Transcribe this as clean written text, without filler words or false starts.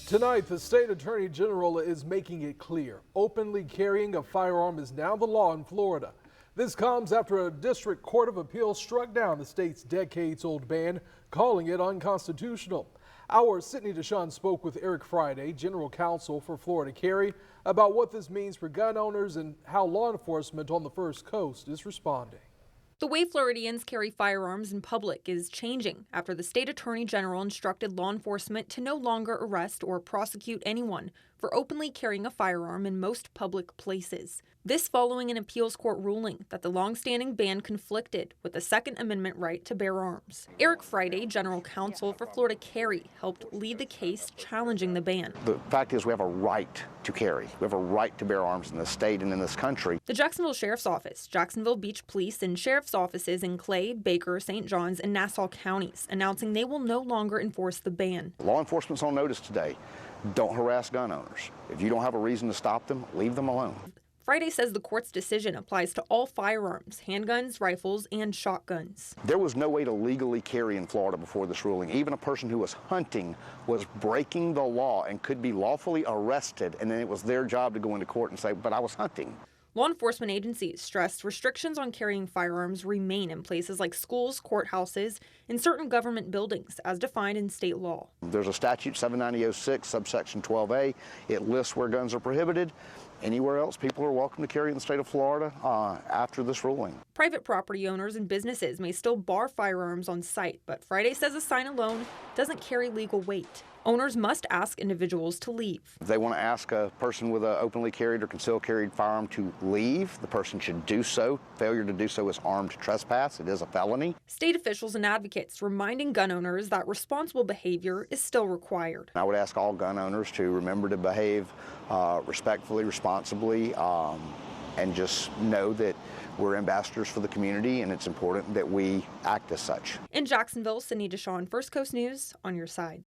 Tonight, the state attorney general is making it clear openly carrying a firearm is now the law in Florida. This comes after a district court of appeals struck down the state's decades-old ban, calling it unconstitutional. Our Sydney DeShawn spoke with Eric Friday, general counsel for Florida Carry, about what this means for gun owners and how law enforcement on the First Coast is responding. The way Floridians carry firearms in public is changing after the state attorney general instructed law enforcement to no longer arrest or prosecute anyone for openly carrying a firearm in most public places. This following an appeals court ruling that the longstanding ban conflicted with the Second Amendment right to bear arms. Eric Friday, general counsel for Florida Carry, helped lead the case challenging the ban. The fact is we have a right to carry. We have a right to bear arms in this state and in this country. The Jacksonville Sheriff's Office, Jacksonville Beach Police, and Sheriff's offices in Clay, Baker, St. Johns, and Nassau counties announcing they will no longer enforce the ban. Law enforcement's on notice today. Don't harass gun owners. If you don't have a reason to stop them, leave them alone. Friday says the court's decision applies to all firearms, handguns, rifles, and shotguns. There was no way to legally carry in Florida before this ruling. Even a person who was hunting was breaking the law and could be lawfully arrested, and then it was their job to go into court and say, but I was hunting. Law enforcement agencies stressed restrictions on carrying firearms remain in places like schools, courthouses, and certain government buildings as defined in state law. There's a statute 790-06, subsection 12A. It lists where guns are prohibited. Anywhere else, people are welcome to carry in the state of Florida after this ruling. Private property owners and businesses may still bar firearms on site, but Friday says a sign alone doesn't carry legal weight. Owners must ask individuals to leave. If they want to ask a person with an openly carried or concealed carried firearm to leave, the person should do so. Failure to do so is armed trespass. It is a felony. State officials and advocates reminding gun owners that responsible behavior is still required. I would ask all gun owners to remember to behave respectfully, responsibly, and just know that we're ambassadors for the community, and it's important that we act as such. In Jacksonville, Sydney DeShawn, First Coast News, on your side.